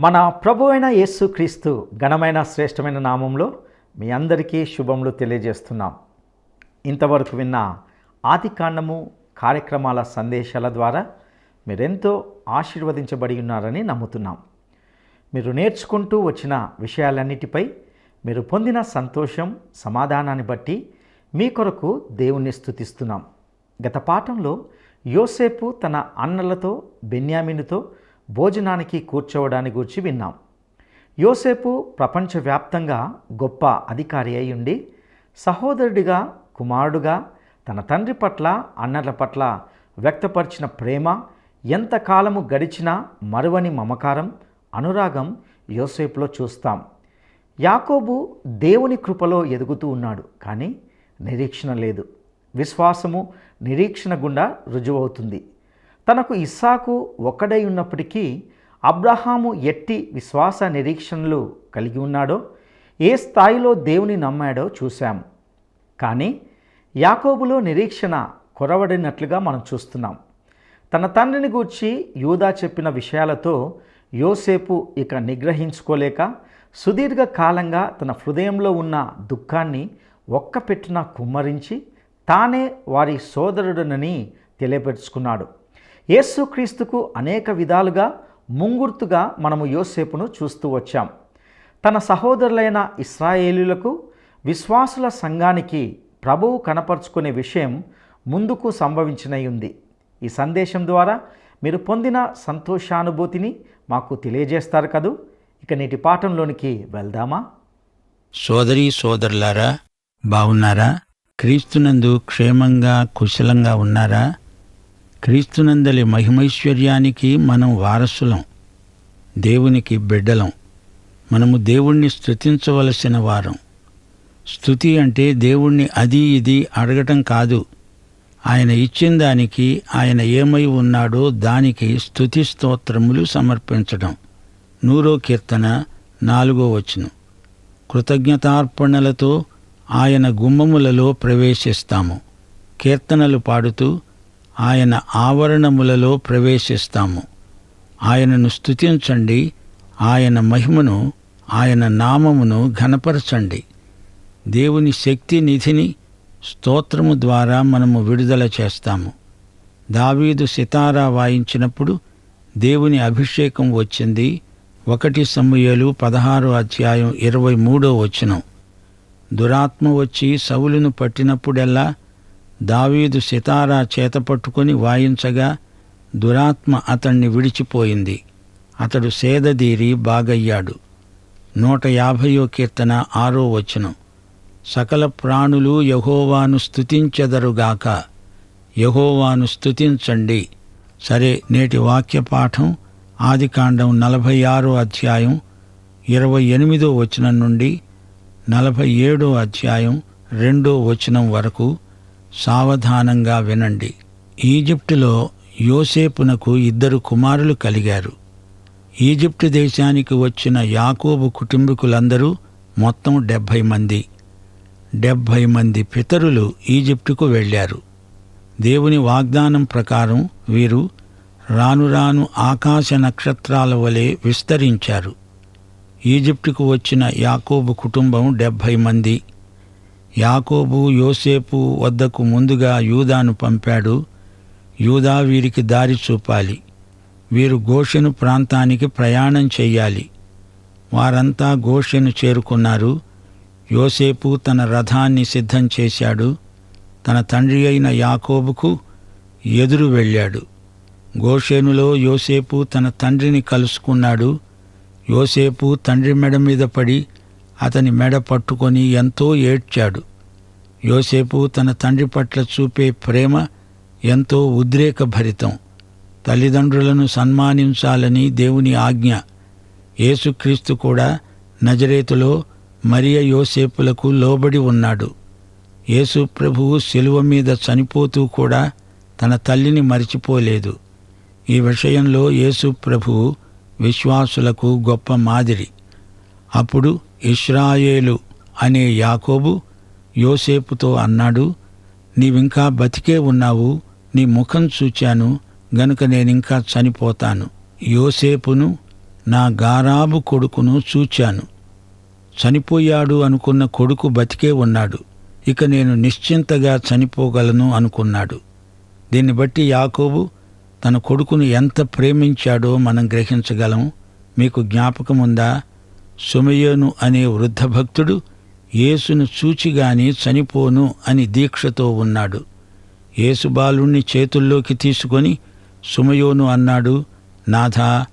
మన ప్రభు అయిన యేసుక్రీస్తు ఘనమైన శ్రేష్టమైన నామంలో మీ అందరికీ శుభములు తెలియజేస్తున్నాం. ఇంతవరకు విన్న ఆదికాండము కార్యక్రమాల సందేశాల ద్వారా మీరెంతో ఆశీర్వదించబడి ఉన్నారని నమ్ముతున్నాం. మీరు నేర్చుకుంటూ వచ్చిన విషయాలన్నిటిపై మీరు పొందిన సంతోషం, సమాధానాన్ని బట్టి మీ కొరకు దేవుణ్ణి స్తుతిస్తున్నాం. గత పాఠంలో యోసేపు తన అన్నలతో బెన్యామీనుతో భోజనానికి కూర్చోవడాన్ని గురించి విన్నాం. యోసేపు ప్రపంచవ్యాప్తంగా గొప్ప అధికారి అయి ఉండి సహోదరుడిగా, కుమారుడుగా తన తండ్రి పట్ల, అన్నల పట్ల వ్యక్తపరిచిన ప్రేమ, ఎంతకాలము గడిచినా మరువని మమకారం, అనురాగం యోసేపులో చూస్తాం. యాకోబు దేవుని కృపలో ఎదుగుతూ ఉన్నాడు, కానీ నిరీక్షణ లేదు. విశ్వాసము నిరీక్షణ గుండా రుజువవుతుంది. తనకు ఇస్సాకు ఒక్కడై ఉన్నప్పటికీ అబ్రహాము ఎట్టి విశ్వాస నిరీక్షణలు కలిగి ఉన్నాడో, ఏ స్థాయిలో దేవుని నమ్మాడో చూశాం. కానీ యాకోబులో నిరీక్షణ కొరవడినట్లుగా మనం చూస్తున్నాం. తన తండ్రిని గూర్చి యూదా చెప్పిన విషయాలతో యోసేపు ఇక నిగ్రహించుకోలేక సుదీర్ఘ కాలంగా తన హృదయంలో ఉన్న దుఃఖాన్ని ఒక్కపెట్టున కుమ్మరించి తానే వారి సోదరుడనని తెలియపరుచుకున్నాడు. యేసుక్రీస్తుకు అనేక విధాలుగా ముంగుర్తుగా మనము యోసేపును చూస్తూ వచ్చాం. తన సహోదరులైన ఇశ్రాయేలీయులకు, విశ్వాసుల సంఘానికి ప్రభువు కనపరుచుకునే విషయం ముందుకు సంభవించినై ఉంది. ఈ సందేశం ద్వారా మీరు పొందిన సంతోషానుభూతిని మాకు తెలియజేస్తారు కదూ. ఇక నేటి పాఠంలోనికి వెళ్దామా? సోదరీ సోదరులారా, బావున్నారా? క్రీస్తునందు క్షేమంగా కుశలంగా ఉన్నారా? క్రీస్తునందలి మహిమైశ్వర్యానికి మనం వారసులం, దేవునికి బిడ్డలం. మనము దేవుణ్ణి స్తుతించవలసిన వారం. స్తుతి అంటే దేవుణ్ణి అది ఇది అడగటం కాదు. ఆయన ఇచ్చిన దానికి, ఆయన ఏమై ఉన్నాడో దానికి స్తుతి స్తోత్రములు సమర్పించడం. 100వ కీర్తన 4వ వచనం. కృతజ్ఞతార్పణలతో ఆయన గుమ్మములలో ప్రవేశిస్తాము. కీర్తనలు పాడుతూ ఆయన ఆవరణములలో ప్రవేశిస్తాము. ఆయనను స్తుతించండి, ఆయన మహిమను, ఆయన నామమును ఘనపరచండి. దేవుని శక్తి నిధిని స్తోత్రము ద్వారా మనము విడుదల చేస్తాము. దావీదు సితారా వాయించినప్పుడు దేవుని అభిషేకం వచ్చింది. 1 సమూయేలు 16వ అధ్యాయం 23వ వచనం. దురాత్మ వచ్చి సౌలును పట్టినప్పుడెల్లా దావీదు సితారా చేతపట్టుకుని వాయించగా దురాత్మ అతణ్ణి విడిచిపోయింది. అతడు సేదదీరి బాగయ్యాడు. 150వ కీర్తన 6వ వచనం. సకల ప్రాణులు యెహోవాను స్తుతించెదరుగాక. యెహోవాను స్తుతించండి. సరే, నేటి వాక్య పాఠం ఆదికాండం 46వ అధ్యాయం 28వ వచనం నుండి 47వ అధ్యాయం 2వ వచనం వరకు సావధానంగా వినండి. ఈజిప్టులో యోసేపునకు 2 కుమారులు కలిగారు. ఈజిప్టు దేశానికి వచ్చిన యాకోబు కుటుంబీకులందరూ మొత్తం 70 మంది. 70 మంది పితరులు ఈజిప్టుకు వెళ్ళారు. దేవుని వాగ్దానం ప్రకారం వీరు రాను రాను ఆకాశ నక్షత్రాల వలె విస్తరించారు. ఈజిప్టుకు వచ్చిన యాకోబు కుటుంబం 70 మంది. యాకోబు యోసేపు వద్దకు ముందుగా యూదాను పంపాడు. యూదా వీరికి దారి చూపాలి. వీరు గోషెను ప్రాంతానికి ప్రయాణం చెయ్యాలి. వారంతా గోషెను చేరుకున్నారు. యోసేపు తన రథాన్ని సిద్ధం చేశాడు. తన తండ్రి అయిన యాకోబుకు ఎదురు వెళ్ళాడు. గోషెనులో యోసేపు తన తండ్రిని కలుసుకున్నాడు. యోసేపు తండ్రి మెడ మీద పడి అతని మెడ పట్టుకొని ఎంతో ఏడ్చాడు. యోసేపు తన తండ్రి పట్ల చూపే ప్రేమ ఎంతో ఉద్రేకభరితం. తల్లిదండ్రులను సన్మానించాలని దేవుని ఆజ్ఞ. యేసుక్రీస్తు కూడా నజరేతులో మరియ యోసేపులకు లోబడి ఉన్నాడు. యేసు ప్రభువు శిలువ మీద చనిపోతూ కూడా తన తల్లిని మరిచిపోలేదు. ఈ విషయంలో యేసు ప్రభువు విశ్వాసులకు గొప్ప మాదిరి. అప్పుడు ఇశ్రాయేలు అనే యాకోబు యోసేపుతో అన్నాడు, నీవింకా బతికే ఉన్నావు, నీ ముఖం చూచాను గనుక నేనింకా చనిపోతాను. యోసేపును నా గారాబు కొడుకును చూచాను. చనిపోయాడు అనుకున్న కొడుకు బతికే ఉన్నాడు. ఇక నేను నిశ్చింతగా చనిపోగలను అనుకున్నాడు. దీన్ని బట్టి యాకోబు తన కొడుకును ఎంత ప్రేమించాడో మనం గ్రహించగలం. మీకు జ్ఞాపకముందా? సుమయోను అనే వృద్ధ భక్తుడు యేసును చూచిగాని చనిపోను అని దీక్షతో ఉన్నాడు. యేసు బాలుణ్ణి చేతుల్లోకి తీసుకొని సుమయోను అన్నాడు, నాథా,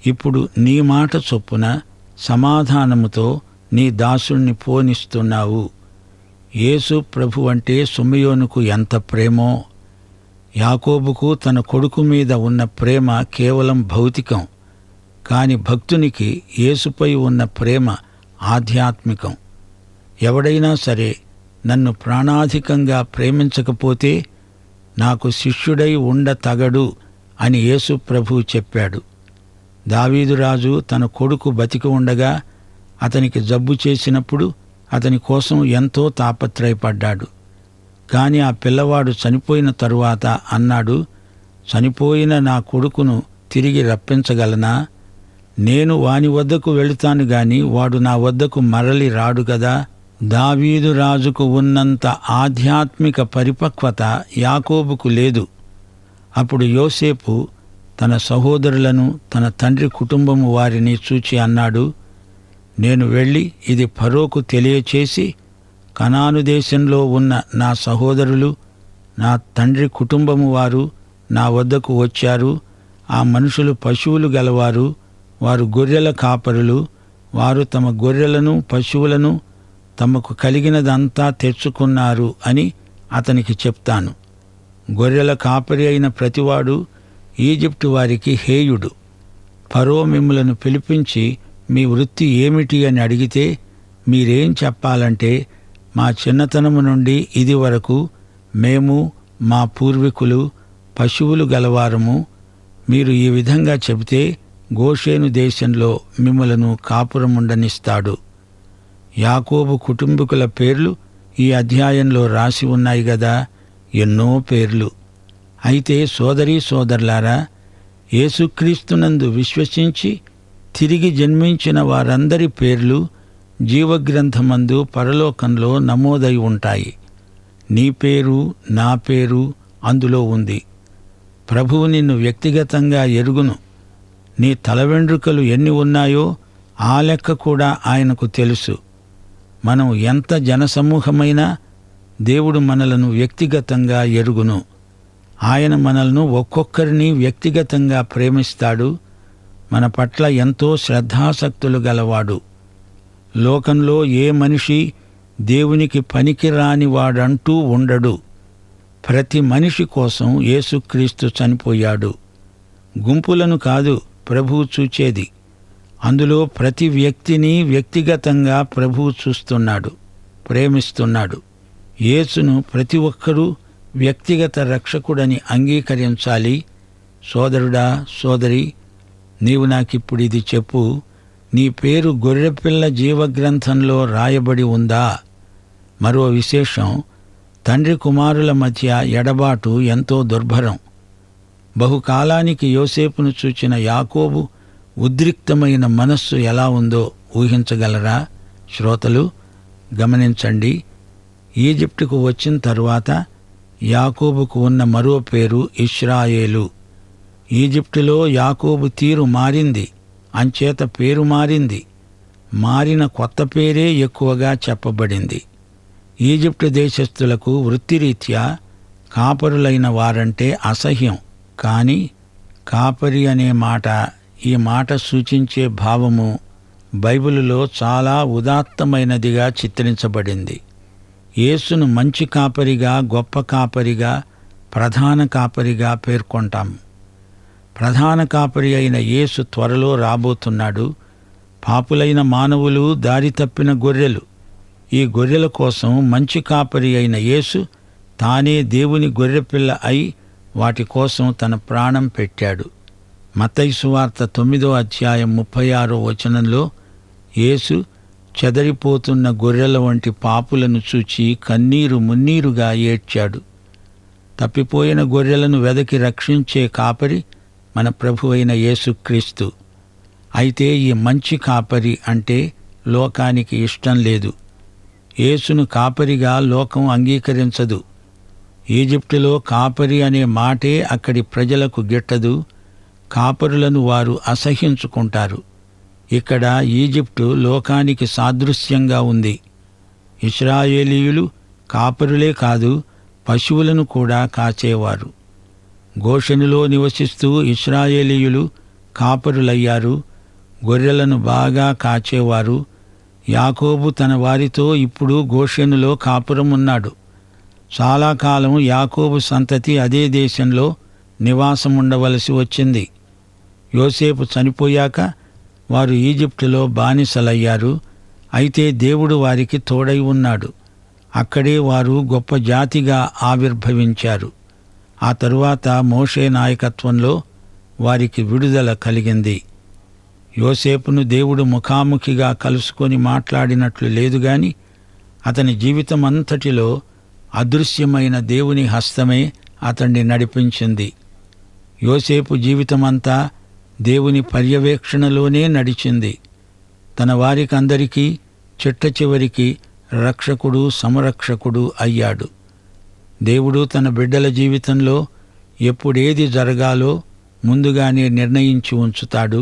ఇప్పుడు నీ మాట చొప్పున సమాధానముతో నీ దాసుణ్ణి పోనిస్తున్నావు. యేసు ప్రభు అంటే సుమయోనుకు ఎంత ప్రేమో! యాకోబుకు తన కొడుకు మీద ఉన్న ప్రేమ కేవలం భౌతికం. కాని భక్తునికి యేసుపై ఉన్న ప్రేమ ఆధ్యాత్మికం. ఎవడైనా సరే నన్ను ప్రాణాధికంగా ప్రేమించకపోతే నాకు శిష్యుడై ఉండతగడు అని యేసు ప్రభువు చెప్పాడు. దావీదురాజు తన కొడుకు బతికి ఉండగా అతనికి జబ్బు చేసినప్పుడు అతని కోసం ఎంతో తాపత్రయపడ్డాడు. కాని ఆ పిల్లవాడు చనిపోయిన తరువాత అన్నాడు, చనిపోయిన నా కొడుకును తిరిగి రప్పించగలనా? నేను వాని వద్దకు వెళుతాను గాని వాడు నా వద్దకు మరలి రాడు గదా. దావీదు రాజుకు ఉన్నంత ఆధ్యాత్మిక పరిపక్వత యాకోబుకు లేదు. అప్పుడు యోసేపు తన సహోదరులను, తన తండ్రి కుటుంబము వారిని చూచి అన్నాడు, నేను వెళ్ళి ఇది ఫరోకు తెలియచేసి కనాను దేశంలో ఉన్న నా సహోదరులు, నా తండ్రి కుటుంబము వారు నా వద్దకు వచ్చారు. ఆ మనుషులు పశువులు గలవారు, వారు గొర్రెల కాపరులు. వారు తమ గొర్రెలను పశువులను తమకు కలిగినదంతా తెచ్చుకున్నారు అని అతనికి చెప్తాను. గొర్రెల కాపరి అయిన ప్రతివాడు ఈజిప్టు వారికి హేయుడు. ఫరో మిమ్ములను పిలిపించి మీ వృత్తి ఏమిటి అని అడిగితే మీరేం చెప్పాలంటే, మా చిన్నతనము నుండి ఇది వరకు మేము మా పూర్వీకులు పశువులు గలవారము. మీరు ఈ విధంగా చెబితే గోషేను దేశంలో మిమ్మలను కాపురముండనిస్తాడు. యాకోబు కుటుంబీకుల పేర్లు ఈ అధ్యాయంలో రాసి ఉన్నాయి గదా, ఎన్నో పేర్లు. అయితే సోదరీ సోదరులారా, యేసుక్రీస్తునందు విశ్వసించి తిరిగి జన్మించిన వారందరి పేర్లు జీవగ్రంథమందు పరలోకంలో నమోదై ఉంటాయి. నీ పేరు, నా పేరు అందులో ఉంది. ప్రభువు నిన్ను వ్యక్తిగతంగా ఎరుగును. నీ తల వెండ్రుకలు ఎన్ని ఉన్నాయో ఆ లెక్క కూడా ఆయనకు తెలుసు. మనం ఎంత జనసమూహమైనా దేవుడు మనలను వ్యక్తిగతంగా ఎరుగును. ఆయన మనలను ఒక్కొక్కరిని వ్యక్తిగతంగా ప్రేమిస్తాడు. మన పట్ల ఎంతో శ్రద్ధాసక్తులు గలవాడు. లోకంలో ఏ మనిషి దేవునికి పనికిరాని వాడంటూ ఉండడు. ప్రతి మనిషి కోసం యేసుక్రీస్తు చనిపోయాడు. గుంపులను కాదు ప్రభువు చూచేది. అందులో ప్రతి వ్యక్తిని వ్యక్తిగతంగా ప్రభువు చూస్తున్నాడు, ప్రేమిస్తున్నాడు. యేసును ప్రతి ఒక్కరూ వ్యక్తిగత రక్షకుడని అంగీకరించాలి. సోదరుడా, సోదరి, నీవు నాకిప్పుడు ఇది చెప్పు, నీ పేరు గొర్రెపిల్ల జీవగ్రంథంలో రాయబడి ఉందా? మరో విశేషం, తండ్రి కుమారుల మధ్య ఎడబాటు ఎంతో దుర్భరం. బహుకాలానికి యోసేపును చూచిన యాకోబు ఉద్రిక్తమైన మనస్సు ఎలా ఉందో ఊహించగలరా? శ్రోతలు గమనించండి. ఈజిప్టుకు వచ్చిన తరువాత యాకోబుకు ఉన్న మరో పేరు ఇశ్రాయేలు. ఈజిప్టులో యాకోబు తీరు మారింది, అంచేత పేరు మారింది. మారిన కొత్త పేరే ఎక్కువగా చెప్పబడింది. ఈజిప్టు దేశస్థులకు వృత్తిరీత్యా కాపరులైన వారంటే అసహ్యం. కానీ కాపరి అనే మాట, ఈ మాట సూచించే భావము బైబిలులో చాలా ఉదాత్తమైనదిగా చిత్రించబడింది. యేసును మంచి కాపరిగా, గొప్ప కాపరిగా, ప్రధాన కాపరిగా పేర్కొంటాము. ప్రధాన కాపరి అయిన యేసు త్వరలో రాబోతున్నాడు. పాపులైన మానవులు దారి తప్పిన గొర్రెలు. ఈ గొర్రెల కోసం మంచి కాపరి అయిన యేసు తానే దేవుని గొర్రెపిల్ల అయి వాటి కోసం తన ప్రాణం పెట్టాడు. మత్తయి సువార్త 9వ అధ్యాయం 36వ వచనంలో యేసు చెదరిపోతున్న గొర్రెల వంటి పాపులను చూచి కన్నీరు మున్నీరుగా ఏడ్చాడు. తప్పిపోయిన గొర్రెలను వెదకి రక్షించే కాపరి మన ప్రభు అయిన యేసుక్రీస్తు. అయితే ఈ మంచి కాపరి అంటే లోకానికి ఇష్టం లేదు. యేసును కాపరిగా లోకం అంగీకరించదు. ఈజిప్టులో కాపరి అనే మాటే అక్కడి ప్రజలకు గిట్టదు. కాపరులను వారు అసహ్యించుకుంటారు. ఇక్కడ ఈజిప్టు లోకానికి సాదృశ్యంగా ఉంది. ఇశ్రాయేలీయులు కాపరులే కాదు, పశువులను కూడా కాచేవారు. గోషెనులో నివసిస్తూ ఇశ్రాయేలీయులు కాపరులయ్యారు. గొర్రెలను బాగా కాచేవారు. యాకోబు తన వారితో ఇప్పుడు గోషెనులో కాపురమున్నాడు. చాలా కాలం యాకోబు సంతతి అదే దేశంలో నివాసముండవలసి వచ్చింది. యోసేపు చనిపోయాక వారు ఈజిప్టులో బానిసలయ్యారు. అయితే దేవుడు వారికి తోడై ఉన్నాడు. అక్కడే వారు గొప్ప జాతిగా ఆవిర్భవించారు. ఆ తరువాత మోషే నాయకత్వంలో వారికి విడుదల కలిగింది. యోసేపును దేవుడు ముఖాముఖిగా కలుసుకొని మాట్లాడినట్లు లేదు గాని అతని జీవితమంతటిలో అదృశ్యమైన దేవుని హస్తమే అతన్ని నడిపించింది. యోసేపు జీవితమంతా దేవుని పర్యవేక్షణలోనే నడిచింది. తన వారికందరికీ చిట్టచివరికి రక్షకుడు, సంరక్షకుడు అయ్యాడు. దేవుడు తన బిడ్డల జీవితంలో ఎప్పుడేది జరగాలో ముందుగానే నిర్ణయించి ఉంచుతాడు.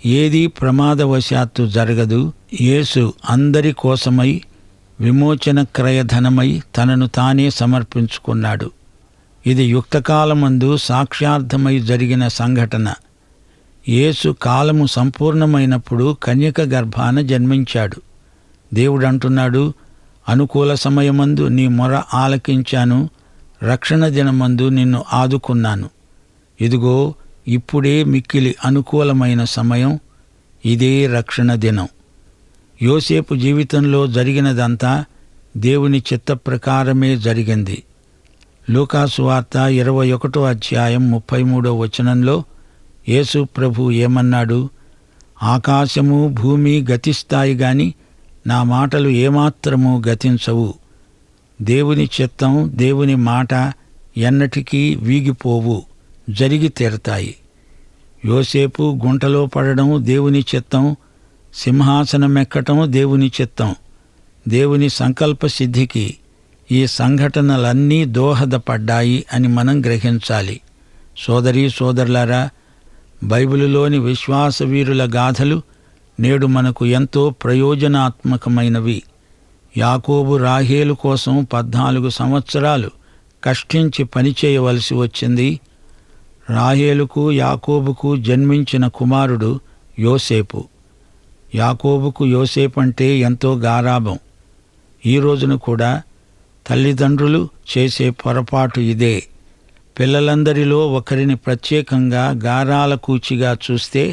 ఏదీ ప్రమాదవశాత్తు జరగదు. యేసు అందరి కోసమై విమోచన క్రయధనమై తనను తానే సమర్పించుకున్నాడు. ఇది యుక్తకాలమందు సాక్ష్యార్థమై జరిగిన సంఘటన. యేసు కాలము సంపూర్ణమైనప్పుడు కన్యక గర్భాన జన్మించాడు. దేవుడంటున్నాడు, అనుకూల సమయమందు నీ మొర ఆలకించాను, రక్షణ దినమందు నిన్ను ఆదుకున్నాను. ఇదిగో ఇప్పుడే మిక్కిలి అనుకూలమైన సమయం, ఇదే రక్షణ దినం. యోసేపు జీవితంలో జరిగినదంతా దేవుని చిత్త ప్రకారమే జరిగింది. లూకాసు వార్త 21వ అధ్యాయం 33వ వచనంలో యేసు ప్రభు ఏమన్నాడు? ఆకాశము భూమి గతిస్తాయి గాని నా మాటలు ఏమాత్రమూ గతించవు. దేవుని చిత్తం, దేవుని మాట ఎన్నటికీ వీగిపోవు, జరిగి తీరతాయి. యోసేపు గుంటలో పడడం దేవుని చిత్తం, సింహాసనమెక్కటం దేవుని చిత్తం. దేవుని సంకల్ప సిద్ధికి ఈ సంఘటనలన్నీ దోహదపడ్డాయి అని మనం గ్రహించాలి. సోదరీ సోదరులారా, బైబిలులోని విశ్వాస వీరుల గాథలు నేడు మనకు ఎంతో ప్రయోజనాత్మకమైనవి. యాకోబు రాహేలు కోసం 14 సంవత్సరాలు కష్టించి పనిచేయవలసి వచ్చింది. రాహేలుకు యాకోబుకు జన్మించిన కుమారుడు యోసేపు. యాకోబుకు యోసేపంటే ఎంతో గారాబం. ఈ రోజున కూడా తల్లిదండ్రులు చేసే పొరపాటు ఇదే. పిల్లలందరిలో ఒకరిని ప్రత్యేకంగా గారాల కూచిగా చూస్తే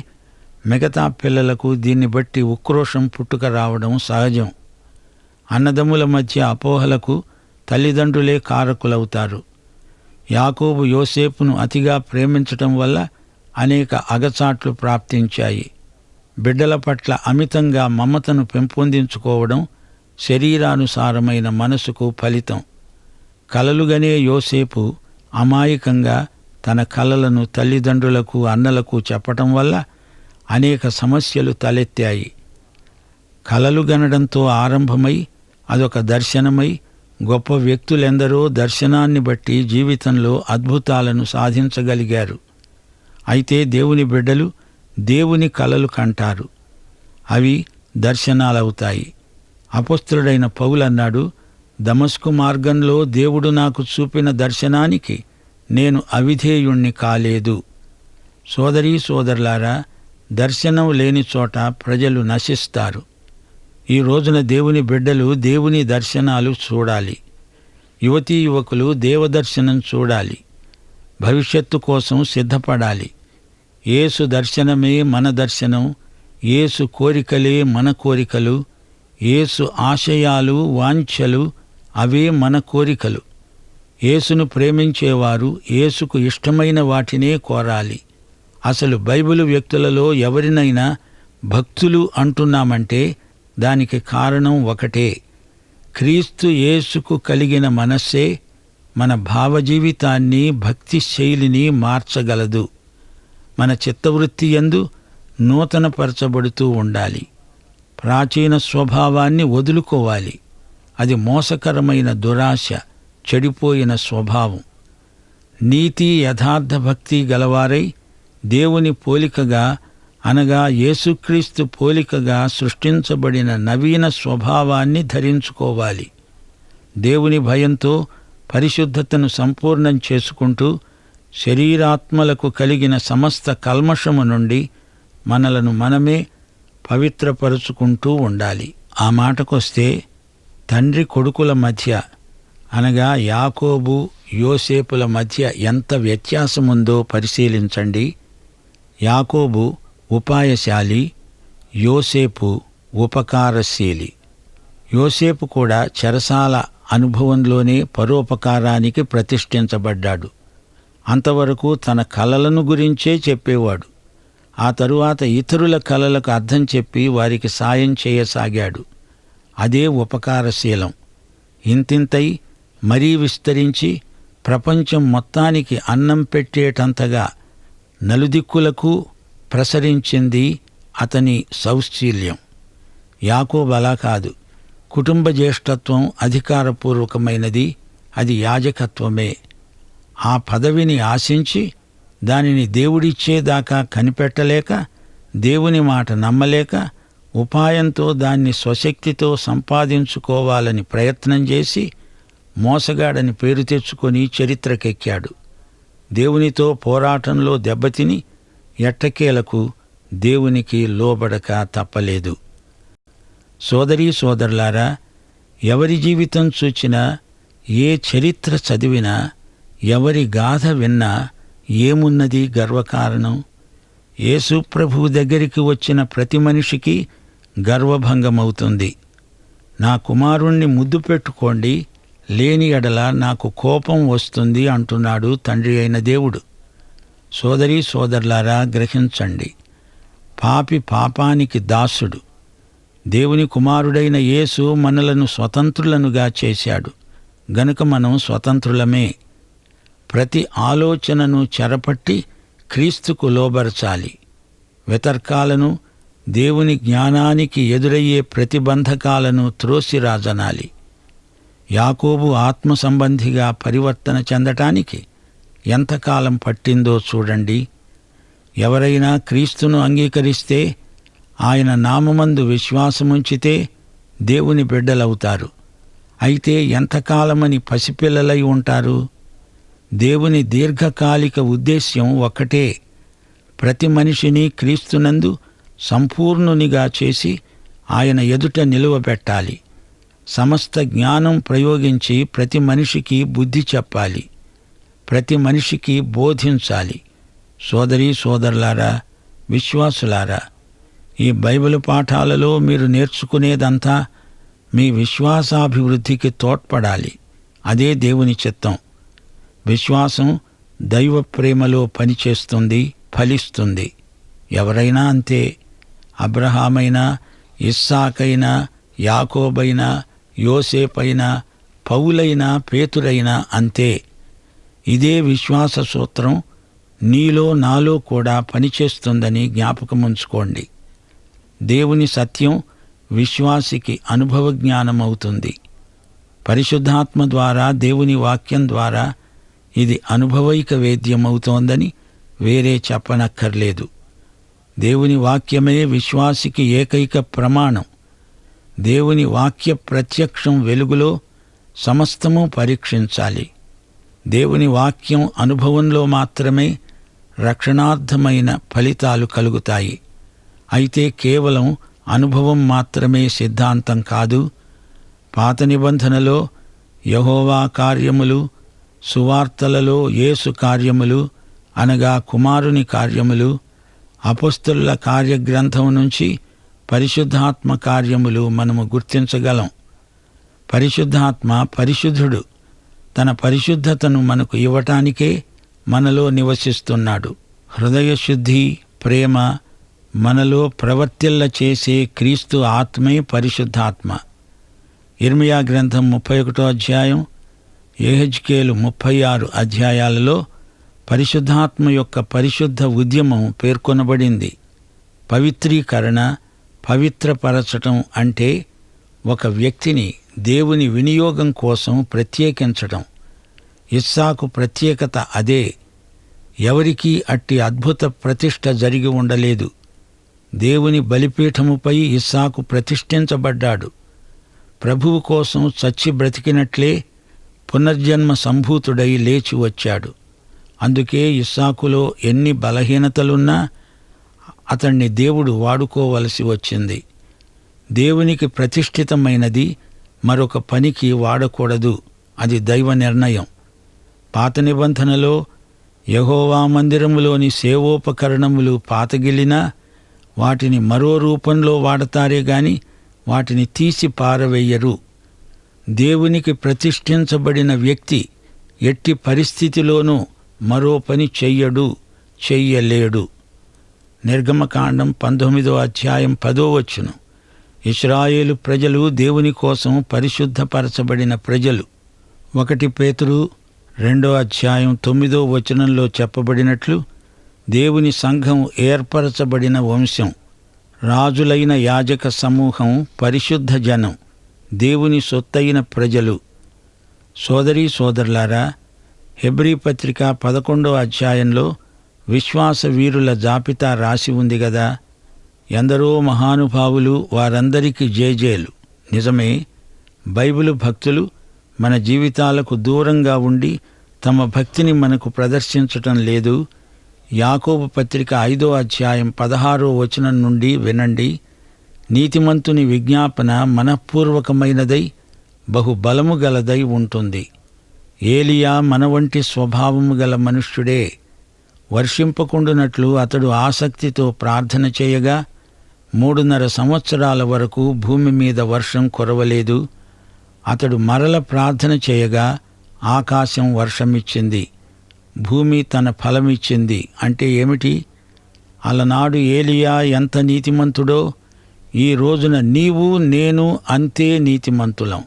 మిగతా పిల్లలకు దీన్ని బట్టి ఉక్రోషం పుట్టుక రావడం సహజం. అన్నదమ్ముల మధ్య అపోహలకు తల్లిదండ్రులే కారకులవుతారు. యాకోబు యోసేపును అతిగా ప్రేమించటం వల్ల అనేక అగచాట్లు ప్రాప్తించాయి. బిడ్డల పట్ల అమితంగా మమతను పెంపొందించుకోవడం శరీరానుసారమైన మనసుకు ఫలితం. కలలుగనే యోసేపు అమాయకంగా తన కలలను తల్లిదండ్రులకు, అన్నలకు చెప్పటం వల్ల అనేక సమస్యలు తలెత్తాయి. కలలు గనడంతో ఆరంభమై అదొక దర్శనమై గొప్ప వ్యక్తులెందరో దర్శనాన్ని బట్టి జీవితంలో అద్భుతాలను సాధించగలిగారు. అయితే దేవుని బిడ్డలు దేవుని కలలు కంటారు, అవి దర్శనాలవుతాయి. అపొస్తలుడైన పౌలన్నాడు, దమస్కు మార్గంలో దేవుడు నాకు చూపిన దర్శనానికి నేను అవిధేయుణ్ణి కాలేదు. సోదరీ సోదరులారా, దర్శనం లేని చోట ప్రజలు నశిస్తారు. ఈ రోజున దేవుని బిడ్డలు దేవుని దర్శనాలు చూడాలి. యువతీ యువకులు దేవదర్శనం చూడాలి. భవిష్యత్తు కోసం సిద్ధపడాలి. యేసు దర్శనమే మన దర్శనం, యేసు కోరికలే మన కోరికలు, యేసు ఆశయాలు, వాంఛలు అవే మన కోరికలు. యేసును ప్రేమించేవారు యేసుకు ఇష్టమైన వాటినే కోరాలి. అసలు బైబిలు వ్యక్తులలో ఎవరినైనా భక్తులు అంటున్నామంటే దానికి కారణం ఒకటే. క్రీస్తు యేసుకు కలిగిన మనస్సే మన భావజీవితాన్ని, భక్తి శైలిని మార్చగలదు. మన చిత్తవృత్తి యందు నూతనపరచబడుతూ ఉండాలి. ప్రాచీన స్వభావాన్ని వదులుకోవాలి. అది మోసకరమైన దురాశ, చెడిపోయిన స్వభావం. నీతి యథార్థ భక్తి గలవారై దేవుని పోలికగా అనగా యేసుక్రీస్తు పోలికగా సృష్టించబడిన నవీన స్వభావాన్ని ధరించుకోవాలి. దేవుని భయంతో పరిశుద్ధతను సంపూర్ణం చేసుకుంటూ శరీరాత్మలకు కలిగిన సమస్త కల్మషము నుండి మనలను మనమే పవిత్రపరుచుకుంటూ ఉండాలి. ఆ మాటకొస్తే తండ్రి కొడుకుల మధ్య అనగా యాకోబు యోసేపుల మధ్య ఎంత వ్యత్యాసముందో పరిశీలించండి. యాకోబు ఉపాయశాలి, యోసేపు ఉపకారశీలి. యోసేపు కూడా చెరసాల అనుభవంలోనే పరోపకారానికి ప్రతిష్ఠించబడ్డాడు. అంతవరకు తన కలలను గురించే చెప్పేవాడు. ఆ తరువాత ఇతరుల కలలకు అర్థం చెప్పి వారికి సాయం చేయసాగాడు. అదే ఉపకారశీలం. ఇంతింతై మరీ విస్తరించి ప్రపంచం మొత్తానికి అన్నం పెట్టేటంతగా నలుదిక్కులకు ప్రసరించింది అతని సౌశీల్యం. యాకోబు అలా కాదు. కుటుంబ జ్యేష్ఠత్వం అధికారపూర్వకమైనది, అది యాజకత్వమే. ఆ పదవిని ఆశించి దానిని దేవుడిచ్చేదాకా కనిపెట్టలేక, దేవుని మాట నమ్మలేక, ఉపాయంతో దాన్ని స్వశక్తితో సంపాదించుకోవాలని ప్రయత్నం చేసి మోసగాడని పేరు తెచ్చుకొని చరిత్రకెక్కాడు. దేవునితో పోరాటంలో దెబ్బతిని ఎట్టకేలకు దేవునికి లోబడక తప్పలేదు. సోదరీ సోదరులారా, ఎవరి జీవితం చూచినా, ఏ చరిత్ర చదివినా, ఎవరి గాథ విన్నా ఏమున్నది గర్వకారణం? యేసు ప్రభువు దగ్గరికి వచ్చిన ప్రతి మనిషికి గర్వభంగమవుతుంది. నా కుమారుణ్ణి ముద్దు పెట్టుకోండి, లేని ఎడల నాకు కోపం వస్తుంది అంటున్నాడు తండ్రి అయిన దేవుడు. సోదరీ సోదరులారా, గ్రహించండి. పాపి పాపానికి దాసుడు. దేవుని కుమారుడైన యేసు మనలను స్వతంత్రులనుగా చేశాడు గనుక మనం స్వతంత్రులమే. ప్రతి ఆలోచనను చెరపట్టి క్రీస్తుకు లోబరచాలి. వితర్కాలను, దేవుని జ్ఞానానికి ఎదురయ్యే ప్రతిబంధకాలను త్రోసిరాజనాలి. యాకోబు ఆత్మ సంబంధిగా పరివర్తన చెందటానికి ఎంతకాలం పట్టిందో చూడండి. ఎవరైనా క్రీస్తును అంగీకరిస్తే, ఆయన నామమందు విశ్వాసముంచితే దేవుని బిడ్డలవుతారు. అయితే ఎంతకాలమని పసిపిల్లలై ఉంటారు? దేవుని దీర్ఘకాలిక ఉద్దేశ్యం ఒక్కటే. ప్రతి మనిషిని క్రీస్తునందు సంపూర్ణునిగా చేసి ఆయన ఎదుట నిలువబెట్టాలి. సమస్త జ్ఞానం ప్రయోగించి ప్రతి మనిషికి బుద్ధి చెప్పాలి. ప్రతి మనిషికి బోధించాలి. సోదరీ సోదరులారా, విశ్వాసులారా, ఈ బైబిల్ పాఠాలలో మీరు నేర్చుకునేదంతా మీ విశ్వాసాభివృద్ధికి తోడ్పడాలి. అదే దేవుని చిత్తం. విశ్వాసం దైవ ప్రేమలో పనిచేస్తుంది, ఫలిస్తుంది. ఎవరైనా అంతే. అబ్రహామైనా, ఇస్సాకైనా, యాకోబైనా, యోసేపైనా, పౌలైనా, పేతురైనా అంతే. ఇదే విశ్వాస సూత్రం నీలో నాలో కూడా పనిచేస్తుందని జ్ఞాపకముంచుకోండి. దేవుని సత్యం విశ్వాసికి అనుభవ జ్ఞానమవుతుంది. పరిశుద్ధాత్మ ద్వారా, దేవుని వాక్యం ద్వారా ఇది అనుభవైక వేద్యమవుతోందని వేరే చెప్పనక్కర్లేదు. దేవుని వాక్యమే విశ్వాసికి ఏకైక ప్రమాణం. దేవుని వాక్య ప్రత్యక్షం వెలుగులో సమస్తము పరీక్షించాలి. దేవుని వాక్యం అనుభవంలో మాత్రమే రక్షణార్థమైన ఫలితాలు కలుగుతాయి. అయితే కేవలం అనుభవం మాత్రమే సిద్ధాంతం కాదు. పాత నిబంధనలో యెహోవా కార్యములు, సువార్తలలో యేసు కార్యములు అనగా కుమారుని కార్యములు, అపొస్తలుల కార్యగ్రంథం నుంచి పరిశుద్ధాత్మ కార్యములు మనము గుర్తించగలం. పరిశుద్ధాత్మ పరిశుద్ధుడు. తన పరిశుద్ధతను మనకు ఇవ్వటానికే మనలో నివసిస్తున్నాడు. హృదయశుద్ధి, ప్రేమ మనలో ప్రవర్తిల్ల చేసే క్రీస్తు ఆత్మే పరిశుద్ధాత్మ. ఇర్మియా గ్రంథం 31వ అధ్యాయం, యెహెజ్కేలు 36 అధ్యాయాలలో పరిశుద్ధాత్మ యొక్క పరిశుద్ధ ఉద్యమం పేర్కొనబడింది. పవిత్రీకరణ, పవిత్రపరచటం అంటే ఒక వ్యక్తిని దేవుని వినియోగం కోసం ప్రత్యేకించటం. ఇస్సాకు ప్రత్యేకత అదే. ఎవరికీ అట్టి అద్భుత ప్రతిష్ఠ జరిగి ఉండలేదు. దేవుని బలిపీఠముపై ఇస్సాకు ప్రతిష్ఠించబడ్డాడు. ప్రభువు కోసం చచ్చి బ్రతికినట్లే పునర్జన్మ సంభూతుడై లేచి వచ్చాడు. అందుకే ఇస్సాకులో ఎన్ని బలహీనతలున్నా అతణ్ణి దేవుడు వాడుకోవలసి వచ్చింది. దేవునికి ప్రతిష్ఠితమైనది మరొక పనికి వాడకూడదు. అది దైవ నిర్ణయం. పాత నిబంధనలో యెహోవా మందిరములోని సేవోపకరణములు పాతగిలినా వాటిని మరో రూపంలో వాడతారే గాని వాటిని తీసి పారవేయరు. దేవునికి ప్రతిష్ఠించబడిన వ్యక్తి ఎట్టి పరిస్థితిలోనూ మరో పని చెయ్యలేడు. నిర్గమకాండం 19వ అధ్యాయం 10వ వచనం. ఇశ్రాయేలు ప్రజలు దేవుని కోసం పరిశుద్ధపరచబడిన ప్రజలు. 1 పేతురు 2వ అధ్యాయం 9వ వచనంలో చెప్పబడినట్లు దేవుని సంఘం ఏర్పరచబడిన వంశం, రాజులైన యాజక సమూహం, పరిశుద్ధ జనం, దేవుని సొత్తైన ప్రజలు. సోదరీ సోదరులారా, హెబ్రీ పత్రిక 11వ అధ్యాయంలో విశ్వాస వీరుల జాబితా రాసి ఉంది గదా. ఎందరో మహానుభావులు, వారందరికీ జేజేలు. నిజమే, బైబిలు భక్తులు మన జీవితాలకు దూరంగా ఉండి తమ భక్తిని మనకు ప్రదర్శించటం లేదు. యాకోబు పత్రిక 5వ అధ్యాయం 16వ వచనం నుండి వినండి. నీతిమంతుని విజ్ఞాపన మనఃపూర్వకమైనదై బహుబలము గలదై ఉంటుంది. ఏలియా మన వంటి స్వభావము గల మనుష్యుడే. వర్షింపకుండునట్లు అతడు ఆసక్తితో ప్రార్థన చేయగా 3.5 సంవత్సరాల వరకు భూమి మీద వర్షం కురవలేదు. అతడు మరల ప్రార్థన చేయగా ఆకాశం వర్షమిచ్చింది, భూమి తన ఫలమిచ్చింది. అంటే ఏమిటి? అలనాడు ఏలియా ఎంత నీతిమంతుడో ఈ రోజున నీవు నేను అంతే నీతిమంతులం.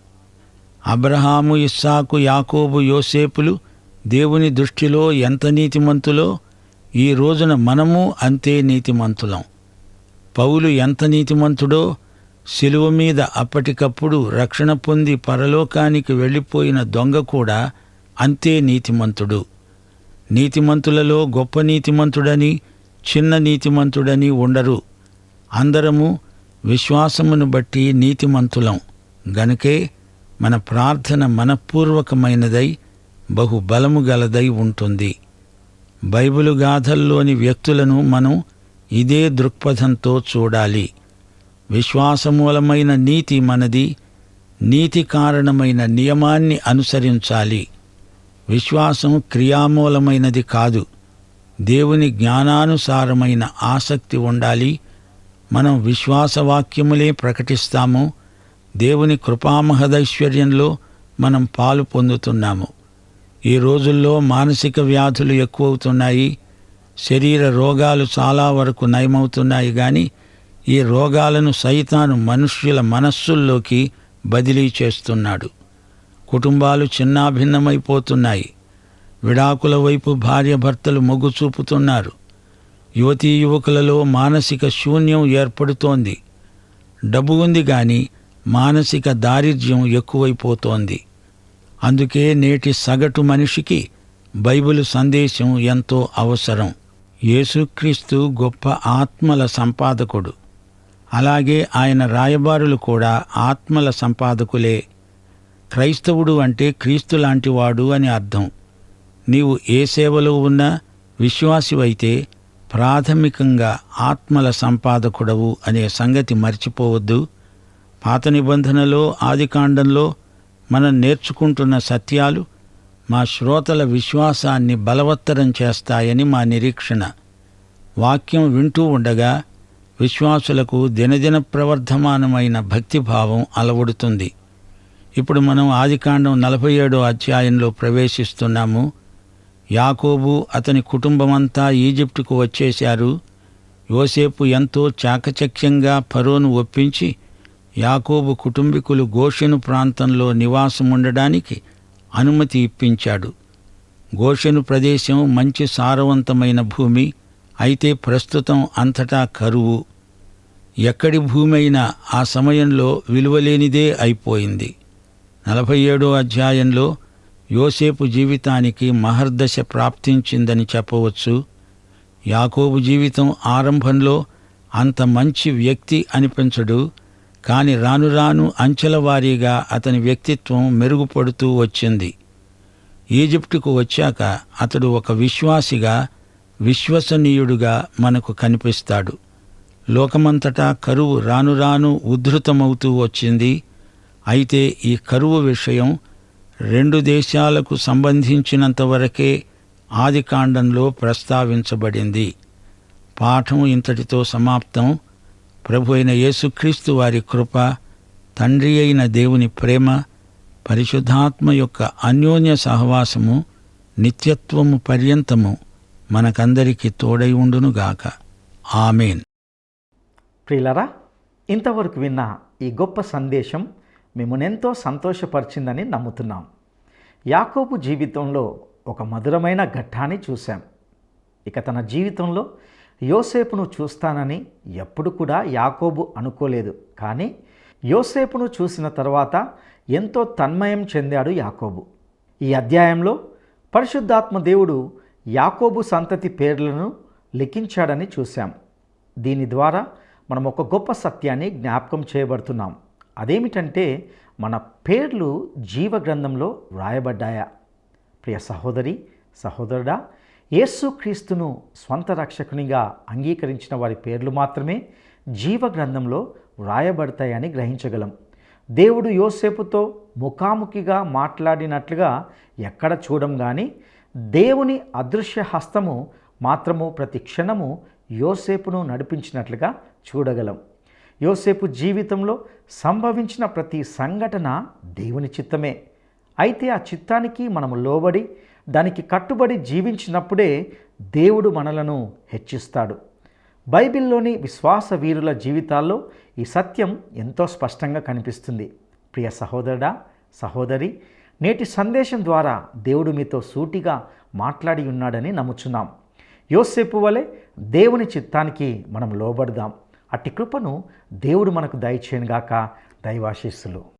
అబ్రహాము, ఇస్సాకు, యాకోబు, యోసేపులు దేవుని దృష్టిలో ఎంత నీతిమంతులో ఈ రోజున మనము అంతే నీతిమంతులం. పౌలు ఎంత నీతిమంతుడో శిలువ మీద అప్పటికప్పుడు రక్షణ పొంది పరలోకానికి వెళ్ళిపోయిన దొంగ కూడా అంతే నీతిమంతుడు. నీతిమంతులలో గొప్ప నీతిమంతుడని, చిన్న నీతిమంతుడని ఉండరు. అందరము విశ్వాసమును బట్టి నీతిమంతులం. గనుకే మన ప్రార్థన మనఃపూర్వకమైనదై బహుబలము గలదై ఉంటుంది. బైబిలు గాథల్లోని వ్యక్తులను మనం ఇదే దృక్పథంతో చూడాలి. విశ్వాసమూలమైన నీతి మనది. నీతి కారణమైన నియమాన్ని అనుసరించాలి. విశ్వాసం క్రియామూలమైనది కాదు. దేవుని జ్ఞానానుసారమైన ఆసక్తి ఉండాలి. మనం విశ్వాసవాక్యములే ప్రకటిస్తాము. దేవుని కృపామహదైశ్వర్యంలో మనం పాలు పొందుతున్నాము. ఈ రోజుల్లో మానసిక వ్యాధులు ఎక్కువవుతున్నాయి. శరీర రోగాలు చాలా వరకు నయమవుతున్నాయి. కానీ ఈ రోగాలను సైతాను మనుష్యుల మనస్సుల్లోకి బదిలీ చేస్తున్నాడు. కుటుంబాలు చిన్నాభిన్నమైపోతున్నాయి. విడాకుల వైపు భార్యాభర్తలు మొగ్గు చూపుతున్నారు. యువతీ యువకులలో మానసిక శూన్యం ఏర్పడుతోంది. డబ్బు ఉంది గాని మానసిక దారిద్ర్యం ఎక్కువైపోతోంది. అందుకే నేటి సగటు మనిషికి బైబిలు సందేశం ఎంతో అవసరం. యేసుక్రీస్తు గొప్ప ఆత్మల సంపాదకుడు. అలాగే ఆయన రాయబారులు కూడా ఆత్మల సంపాదకులే. క్రైస్తవుడు అంటే క్రీస్తు లాంటివాడు అని అర్థం. నీవు ఏ సేవలో ఉన్నా విశ్వాసివైతే ప్రాథమికంగా ఆత్మల సంపాదకుడవు అనే సంగతి మర్చిపోవద్దు. పాత నిబంధనలో, ఆదికాండంలో మనం నేర్చుకుంటున్న సత్యాలు మా శ్రోతల విశ్వాసాన్ని బలవత్తరం చేస్తాయని మా నిరీక్షణ. వాక్యం వింటూ ఉండగా విశ్వాసులకు దినదిన ప్రవర్ధమానమైన భక్తిభావం అలవడుతుంది. ఇప్పుడు మనం ఆదికాండం 47వ అధ్యాయంలో ప్రవేశిస్తున్నాము. యాకోబు, అతని కుటుంబమంతా ఈజిప్టుకు వచ్చేశారు. యోసేపు ఎంతో చాకచక్యంగా ఫరోను ఒప్పించి యాకోబు కుటుంబీకులు గోషెను ప్రాంతంలో నివాసముండడానికి అనుమతి ఇప్పించాడు. గోషెను ప్రదేశం మంచి సారవంతమైన భూమి. అయితే ప్రస్తుతం అంతటా కరువు. ఎక్కడి భూమి అయినా ఆ సమయంలో విలువలేనిదే అయిపోయింది. 47వ అధ్యాయంలో యోసేపు జీవితానికి మహర్దశ ప్రాప్తించిందని చెప్పవచ్చు. యాకోబు జీవితం ఆరంభంలో అంత మంచి వ్యక్తి అనిపించడు, కాని రాను రాను అంచెల వారీగా అతని వ్యక్తిత్వం మెరుగుపడుతూ వచ్చింది. ఈజిప్టుకు వచ్చాక అతడు ఒక విశ్వాసిగా, విశ్వసనీయుడుగా మనకు కనిపిస్తాడు. లోకమంతటా కరువు రాను రాను ఉద్ధృతమవుతూ వచ్చింది. అయితే ఈ కరువు విషయం 2 దేశాలకు సంబంధించినంతవరకే ఆదికాండంలో ప్రస్తావించబడింది. పాఠం ఇంతటితో సమాప్తం. ప్రభు అయిన యేసుక్రీస్తు వారి కృప, తండ్రి అయిన దేవుని ప్రేమ, పరిశుద్ధాత్మ యొక్క అన్యోన్య సహవాసము నిత్యత్వము పర్యంతము మనకందరికీ తోడై ఉండునుగాక. ఆమేన్. ప్రియులారా, ఇంతవరకు విన్న ఈ గొప్ప సందేశం మిమ్మల్నెంతో సంతోషపరిచిందని నమ్ముతున్నాం. యాకోబు జీవితంలో ఒక మధురమైన ఘట్టాన్ని చూశాం. ఇక తన జీవితంలో యోసేపును చూస్తానని ఎప్పుడు కూడా యాకోబు అనుకోలేదు. కానీ యోసేపును చూసిన తర్వాత ఎంతో తన్మయం చెందాడు యాకోబు. ఈ అధ్యాయంలో పరిశుద్ధాత్మ దేవుడు యాకోబు సంతతి పేర్లను లిఖించాడని చూశాం. దీని ద్వారా మనం ఒక గొప్ప సత్యాన్ని జ్ఞాపకం చేయబడుతున్నాం. అదేమిటంటే మన పేర్లు జీవగ్రంథంలో వ్రాయబడ్డాయా? ప్రియ సహోదరి, సహోదరుడా, యేసుక్రీస్తును స్వంత రక్షకునిగా అంగీకరించిన వారి పేర్లు మాత్రమే జీవగ్రంథంలో వ్రాయబడతాయని గ్రహించగలం. దేవుడు యోసేపుతో ముఖాముఖిగా మాట్లాడినట్లుగా ఎక్కడ చూడం, కానీ దేవుని అదృశ్య హస్తము మాత్రము ప్రతి క్షణము యోసేపును నడిపించినట్లుగా చూడగలం. యోసేపు జీవితంలో సంభవించిన ప్రతి సంఘటన దేవుని చిత్తమే. అయితే ఆ చిత్తానికి మనము లోబడి దానికి కట్టుబడి జీవించినప్పుడే దేవుడు మనలను హెచ్చిస్తాడు. బైబిల్లోని విశ్వాస వీరుల జీవితాల్లో ఈ సత్యం ఎంతో స్పష్టంగా కనిపిస్తుంది. ప్రియ సహోదరుడా, సహోదరి, నేటి సందేశం ద్వారా దేవుడు మీతో సూటిగా మాట్లాడి ఉన్నాడని నమ్ముచున్నాం. యోసేపు వలె దేవుని చిత్తానికి మనం లోబడదాం. అట్టి కృపను దేవుడు మనకు దయచేయనుగాక. దైవాశీస్సులు.